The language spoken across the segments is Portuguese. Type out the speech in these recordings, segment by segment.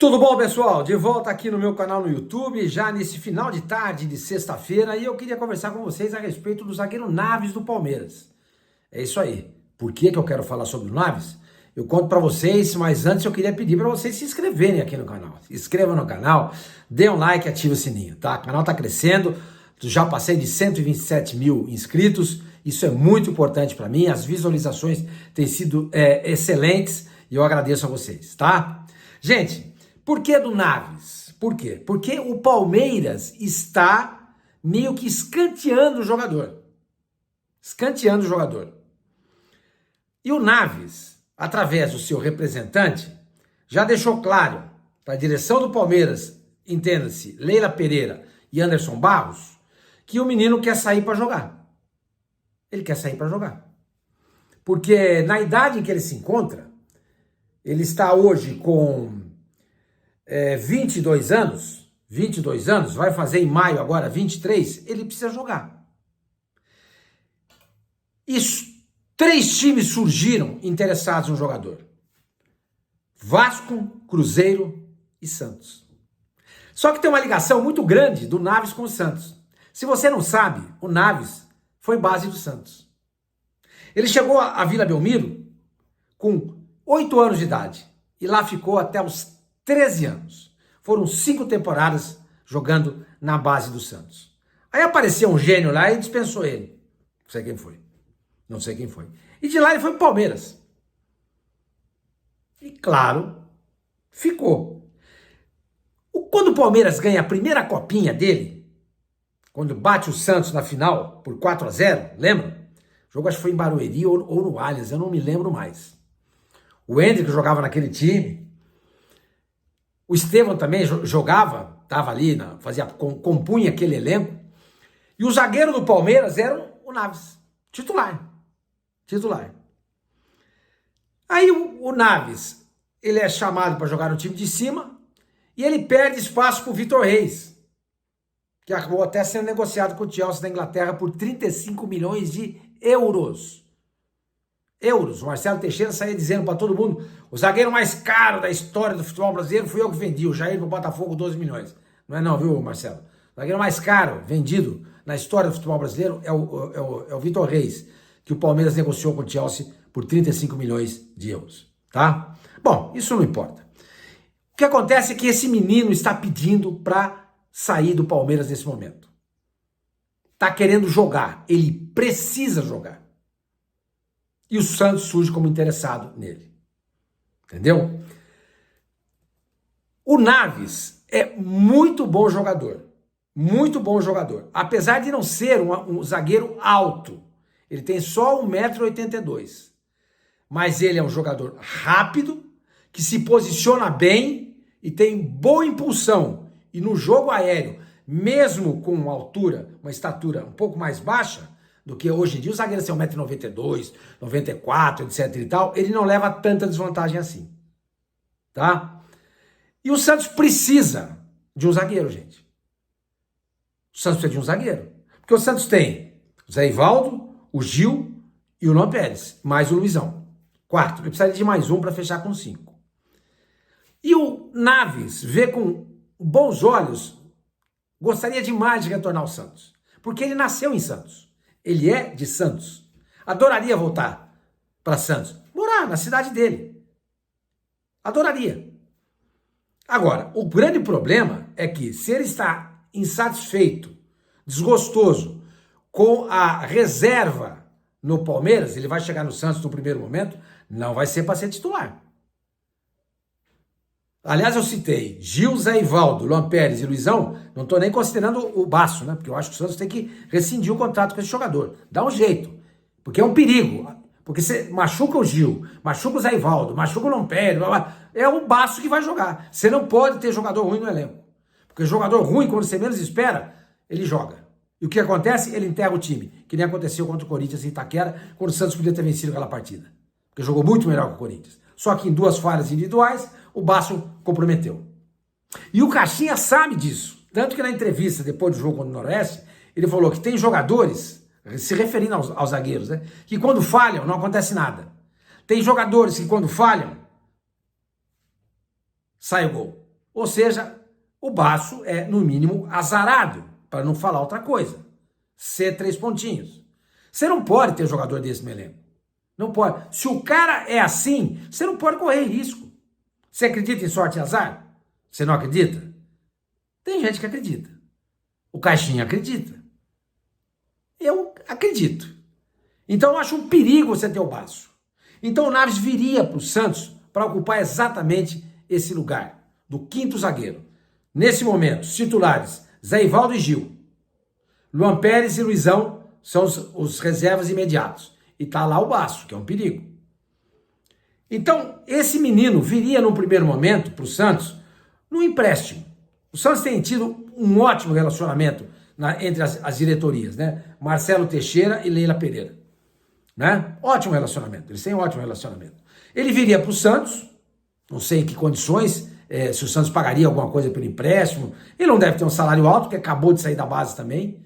Tudo bom, pessoal? De volta aqui no meu canal no YouTube, já nesse final de tarde de sexta-feira, e eu queria conversar com vocês a respeito do zagueiro Naves do Palmeiras. É isso aí. Por que eu quero falar sobre o Naves? Eu conto pra vocês, mas antes eu queria pedir pra vocês se inscreverem aqui no canal. Se inscrevam no canal, dê um like e ative o sininho, tá? O canal tá crescendo, já passei de 127 mil inscritos, isso é muito importante pra mim, as visualizações têm sido excelentes e eu agradeço a vocês, tá? Gente, por que do Naves? Por quê? Porque o Palmeiras está meio que escanteando o jogador. Escanteando o jogador. E o Naves, através do seu representante, já deixou claro para a direção do Palmeiras, entenda-se, Leila Pereira e Anderson Barros, que o menino quer sair para jogar. Ele quer sair para jogar. Porque na idade em que ele se encontra, ele está hoje com 22 anos, vai fazer em maio agora 23, ele precisa jogar. Isso, 3 times surgiram interessados no jogador: Vasco, Cruzeiro e Santos. Só que tem uma ligação muito grande do Naves com o Santos. Se você não sabe, o Naves foi base do Santos. Ele chegou à Vila Belmiro com 8 anos de idade e lá ficou até os 13 anos. Foram 5 temporadas jogando na base do Santos. Aí apareceu um gênio lá e dispensou ele. Não sei quem foi. Não sei quem foi. E de lá ele foi pro Palmeiras. E claro, ficou. Quando o Palmeiras ganha a primeira copinha dele, quando bate o Santos na final por 4-0, lembra? O jogo acho que foi em Barueri ou no Allianz, eu não me lembro mais. O Hendrick jogava naquele time. O Estevão também jogava, estava ali, compunha aquele elenco. E o zagueiro do Palmeiras era o Naves, titular. Aí o Naves, ele é chamado para jogar no time de cima e ele perde espaço para o Vitor Reis, que acabou até sendo negociado com o Chelsea da Inglaterra por 35 milhões de euros. O Marcelo Teixeira saía dizendo para todo mundo: o zagueiro mais caro da história do futebol brasileiro fui eu que vendi, o Jair pro Botafogo 12 milhões. Não é não, viu, Marcelo? O zagueiro mais caro vendido na história do futebol brasileiro é o Vitor Reis, que o Palmeiras negociou com o Chelsea por 35 milhões de euros, tá? Bom, isso não importa. O que acontece é que esse menino está pedindo para sair do Palmeiras nesse momento. Tá querendo jogar, ele precisa jogar. E o Santos surge como interessado nele. Entendeu? O Naves é muito bom jogador. Muito bom jogador. Apesar de não ser um zagueiro alto. Ele tem só 1,82 m. Mas ele é um jogador rápido, que se posiciona bem e tem boa impulsão. E no jogo aéreo, mesmo com uma altura, uma estatura um pouco mais baixa do que hoje em dia, o zagueiro ser 1,92 m, 94, etc e tal, ele não leva tanta desvantagem assim, tá? E o Santos precisa de um zagueiro, gente. O Santos precisa de um zagueiro. Porque o Santos tem o Zé Ivaldo, o Gil e o Luan Pérez, mais o Luizão. 4, ele precisaria de mais um para fechar com 5. E o Naves vê com bons olhos, gostaria demais de retornar ao Santos, porque ele nasceu em Santos. Ele é de Santos. Adoraria voltar para Santos. Morar na cidade dele. Adoraria. Agora, o grande problema é que se ele está insatisfeito, desgostoso com a reserva no Palmeiras, ele vai chegar no Santos no primeiro momento, não vai ser para ser titular. Aliás, eu citei Gil, Zé Ivaldo, Luan Pérez e Luizão, não estou nem considerando o Baço, né? Porque eu acho que o Santos tem que rescindir o contrato com esse jogador. Dá um jeito, porque é um perigo. Porque você machuca o Gil, machuca o Zé Ivaldo, machuca o Luan Pérez, é o Baço que vai jogar. Você não pode ter jogador ruim no elenco. Porque jogador ruim, quando você menos espera, ele joga. E o que acontece? Ele enterra o time, que nem aconteceu contra o Corinthians em Itaquera, quando o Santos podia ter vencido aquela partida. Porque jogou muito melhor que o Corinthians. Só que em 2 falhas individuais, o Baço comprometeu. E o Caixinha sabe disso. Tanto que na entrevista, depois do jogo contra o Noroeste, ele falou que tem jogadores, se referindo aos zagueiros, né, que quando falham não acontece nada. Tem jogadores que quando falham, sai o gol. Ou seja, o Baço é, no mínimo, azarado, para não falar outra coisa. Ser 3 pontinhos. Você não pode ter jogador desse no elenco. Não pode. Se o cara é assim, você não pode correr risco. Você acredita em sorte e azar? Você não acredita? Tem gente que acredita. O Caixinha acredita. Eu acredito. Então eu acho um perigo você ter o Baço. Então o Naves viria para o Santos para ocupar exatamente esse lugar, do quinto zagueiro. Nesse momento, os titulares, Zé Ivaldo e Gil. Luan Pérez e Luizão são os reservas imediatos. E tá lá o Baço, que é um perigo. Então, esse menino viria num primeiro momento para o Santos no empréstimo. O Santos tem tido um ótimo relacionamento entre as diretorias, né? Marcelo Teixeira e Leila Pereira. Né? Ótimo relacionamento, eles têm um ótimo relacionamento. Ele viria para o Santos, não sei em que condições, se o Santos pagaria alguma coisa pelo empréstimo. Ele não deve ter um salário alto, porque acabou de sair da base também.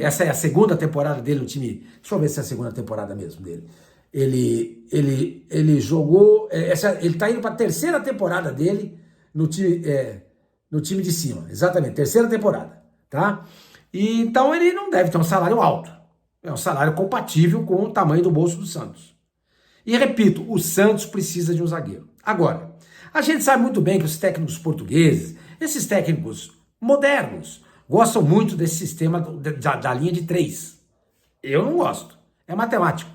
Essa é a segunda temporada dele no time. Deixa eu ver se é a segunda temporada mesmo dele. Ele jogou. Ele está indo para a terceira temporada dele no time de cima. Exatamente, terceira temporada. Tá? E, então ele não deve ter um salário alto. É um salário compatível com o tamanho do bolso do Santos. E repito, o Santos precisa de um zagueiro. Agora, a gente sabe muito bem que os técnicos portugueses, esses técnicos modernos, gostam muito desse sistema da linha de 3. Eu não gosto. É matemático.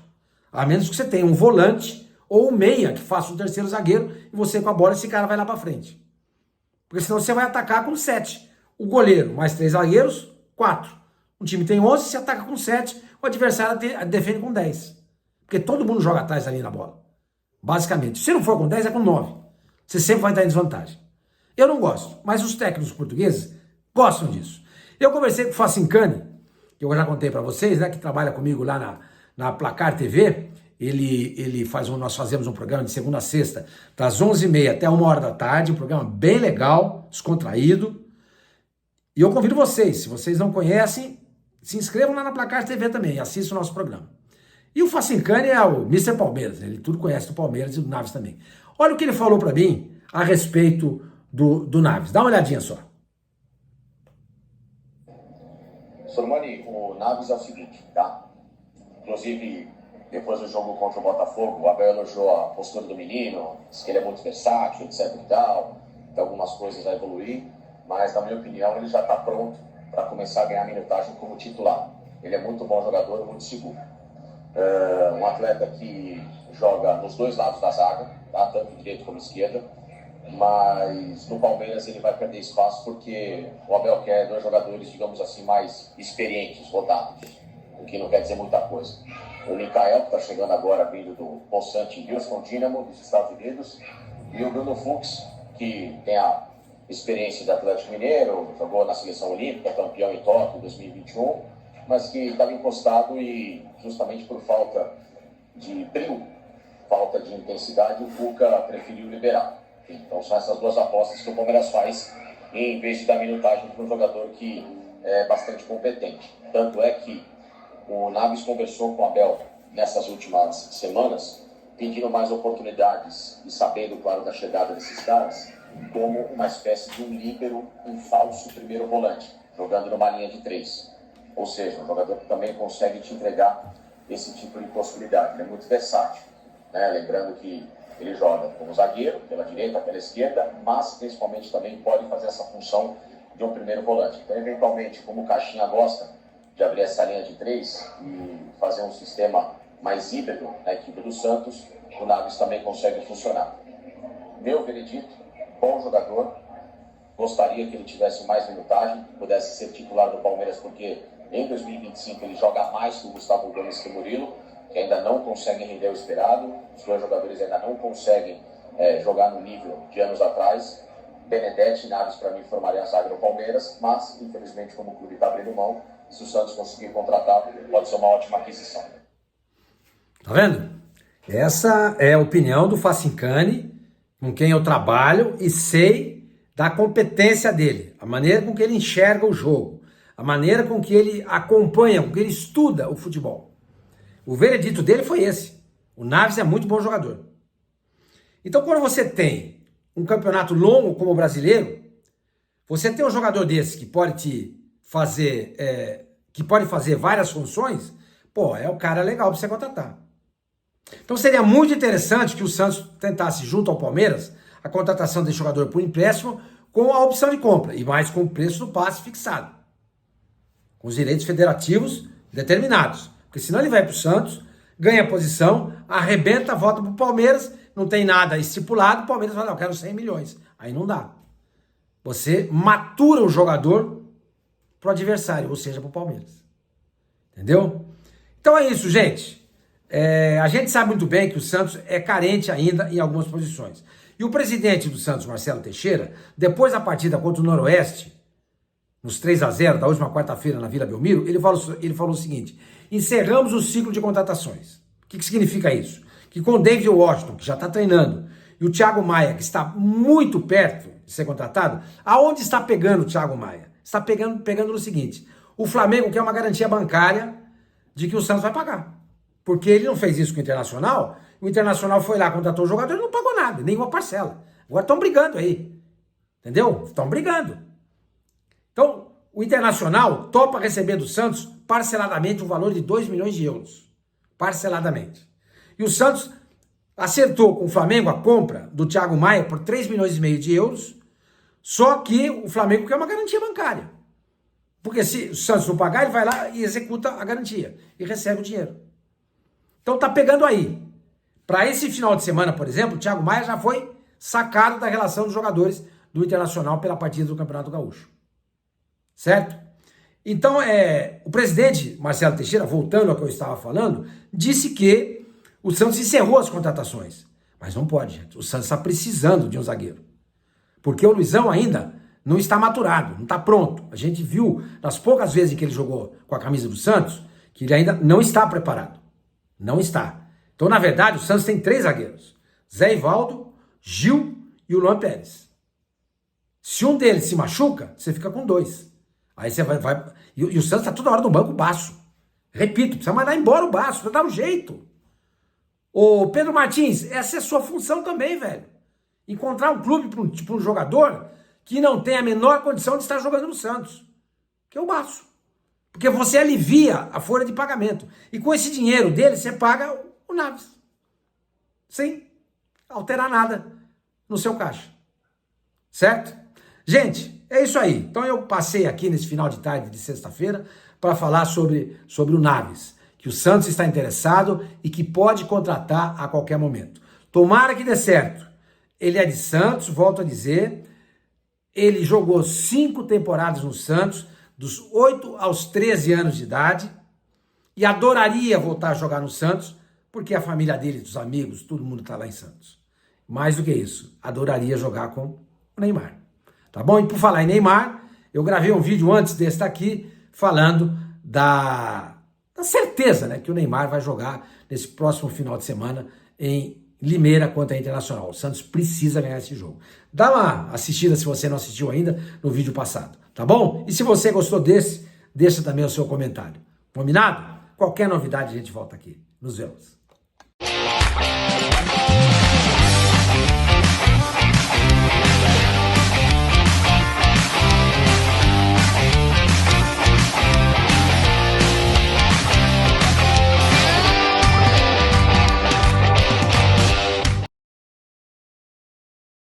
A menos que você tenha um volante ou um meia que faça o terceiro zagueiro e você com a bola, esse cara vai lá para frente. Porque senão você vai atacar com 7. O goleiro mais 3 zagueiros, 4. Um time tem 11, você ataca com 7, o adversário defende com 10. Porque todo mundo joga atrás ali na bola. Basicamente. Se não for com 10, é com 9. Você sempre vai estar em desvantagem. Eu não gosto, mas os técnicos portugueses gostam disso. Eu conversei com o Facincani, que eu já contei para vocês, né, que trabalha comigo lá na Placar TV. Nós fazemos um programa de segunda a sexta, das 11h30 até 1h da tarde, um programa bem legal, descontraído. E eu convido vocês, se vocês não conhecem, se inscrevam lá na Placar TV também, assistam o nosso programa. E o Facincani é o Mr. Palmeiras, né? Ele tudo conhece do Palmeiras e do Naves também. Olha o que ele falou para mim a respeito do Naves. Dá uma olhadinha só. Sormani, o Naves é o seguinte, tá? Inclusive, depois do jogo contra o Botafogo, o Abel elogiou a postura do menino, disse que ele é muito versátil, etc e tal, tem algumas coisas a evoluir, mas, na minha opinião, ele já está pronto para começar a ganhar minutagem como titular. Ele é muito bom jogador, muito seguro. Um atleta que joga nos dois lados da zaga, tá? Tanto direito como esquerda, mas no Palmeiras ele vai perder espaço porque o Abel quer 2 jogadores, digamos assim, mais experientes, rodados, o que não quer dizer muita coisa. O Mikael, que está chegando agora, vindo do Ponsante Houston Dynamo, dos Estados Unidos, e o Bruno Fux, que tem a experiência de Atlético Mineiro, jogou na Seleção Olímpica, campeão em Tóquio em 2021, mas que estava encostado e, justamente por falta de brilho, falta de intensidade, o Cuca preferiu liberar. Então são essas 2 apostas que o Palmeiras faz em vez de dar minutagem para um jogador que é bastante competente. Tanto é que o Naves conversou com o Abel nessas últimas semanas, pedindo mais oportunidades e sabendo, claro, da chegada desses caras, como uma espécie de um líbero, um falso primeiro volante, jogando numa linha de 3. Ou seja, um jogador que também consegue te entregar esse tipo de possibilidade. Ele é muito versátil, né? Lembrando que ele joga como zagueiro, pela direita, pela esquerda, mas principalmente também pode fazer essa função de um primeiro volante. Então, eventualmente, como o Caixinha gosta de abrir essa linha de 3 e fazer um sistema mais híbrido na equipe do Santos, o Naves também consegue funcionar. Meu veredito, bom jogador, gostaria que ele tivesse mais minutagem, pudesse ser titular do Palmeiras, porque em 2025 ele joga mais que o Gustavo Gomes e o Murilo, que ainda não conseguem render o esperado. Os 2 jogadores ainda não conseguem jogar no nível de anos atrás. Benedetti e Naves, para mim, formariam a zaga do Palmeiras, mas, infelizmente, como o clube está abrindo mão, se o Santos conseguir contratar, pode ser uma ótima aquisição. Tá vendo? Essa é a opinião do Facincani, com quem eu trabalho e sei da competência dele, a maneira com que ele enxerga o jogo, a maneira com que ele acompanha, com que ele estuda o futebol. O veredito dele foi esse. O Naves é muito bom jogador. Então, quando você tem um campeonato longo como o brasileiro, você tem um jogador desse que pode te fazer, que pode fazer várias funções, pô, é o cara legal para você contratar. Então seria muito interessante que o Santos tentasse, junto ao Palmeiras, a contratação desse jogador por empréstimo com a opção de compra e mais com o preço do passe fixado, com os direitos federativos determinados. Porque senão ele vai para o Santos, ganha posição, arrebenta, volta para o Palmeiras, não tem nada estipulado, o Palmeiras fala, não, eu quero 100 milhões. Aí não dá. Você matura o jogador para o adversário, ou seja, para o Palmeiras. Entendeu? Então é isso, gente. A gente sabe muito bem que o Santos é carente ainda em algumas posições. E o presidente do Santos, Marcelo Teixeira, depois da partida contra o Noroeste, nos 3-0 da última quarta-feira na Vila Belmiro, ele falou o seguinte: encerramos o ciclo de contratações. O que significa isso? Que com o David Washington, que já está treinando, e o Thiago Maia, que está muito perto de ser contratado, aonde está pegando o Thiago Maia? Está pegando no seguinte: o Flamengo quer uma garantia bancária de que o Santos vai pagar. Porque ele não fez isso com o Internacional, o Internacional foi lá, contratou o jogador e não pagou nada, nenhuma parcela. Agora estão brigando aí. Entendeu? Estão brigando. Então, o Internacional topa receber do Santos parceladamente o valor de 2 milhões de euros. Parceladamente. E o Santos acertou com o Flamengo a compra do Thiago Maia por 3 milhões e meio de euros, só que o Flamengo quer uma garantia bancária. Porque se o Santos não pagar, ele vai lá e executa a garantia e recebe o dinheiro. Então tá pegando aí. Para esse final de semana, por exemplo, o Thiago Maia já foi sacado da relação dos jogadores do Internacional pela partida do Campeonato Gaúcho. Certo? Então, o presidente Marcelo Teixeira, voltando ao que eu estava falando, disse que o Santos encerrou as contratações. Mas não pode, gente. O Santos está precisando de um zagueiro. Porque o Luizão ainda não está maturado, não está pronto. A gente viu, nas poucas vezes que ele jogou com a camisa do Santos, que ele ainda não está preparado. Não está. Então, na verdade, o Santos tem 3 zagueiros. Zé Ivaldo, Gil e o Luan Pérez. Se um deles se machuca, você fica com 2. Aí você vai... E o Santos está toda hora no banco baço. Repito, precisa mandar embora o baço, precisa dar um jeito. Ô, Pedro Martins, essa é a sua função também, velho. Encontrar um clube para um jogador que não tem a menor condição de estar jogando no Santos, que é o baço. Porque você alivia a folha de pagamento. E com esse dinheiro dele, você paga o Naves. Sem alterar nada no seu caixa. Certo? Gente, é isso aí. Então eu passei aqui nesse final de tarde de sexta-feira para falar sobre o Naves, que o Santos está interessado e que pode contratar a qualquer momento. Tomara que dê certo. Ele é de Santos, volto a dizer, ele jogou 5 temporadas no Santos, dos 8 aos 13 anos de idade, e adoraria voltar a jogar no Santos, porque a família dele, os amigos, todo mundo está lá em Santos. Mais do que isso, adoraria jogar com o Neymar. Tá bom? E por falar em Neymar, eu gravei um vídeo antes desse daqui, falando da certeza, né, que o Neymar vai jogar nesse próximo final de semana em Limeira contra a Internacional. O Santos precisa ganhar esse jogo. Dá uma assistida se você não assistiu ainda no vídeo passado, tá bom? E se você gostou desse, deixa também o seu comentário. Combinado? Qualquer novidade a gente volta aqui. Nos vemos.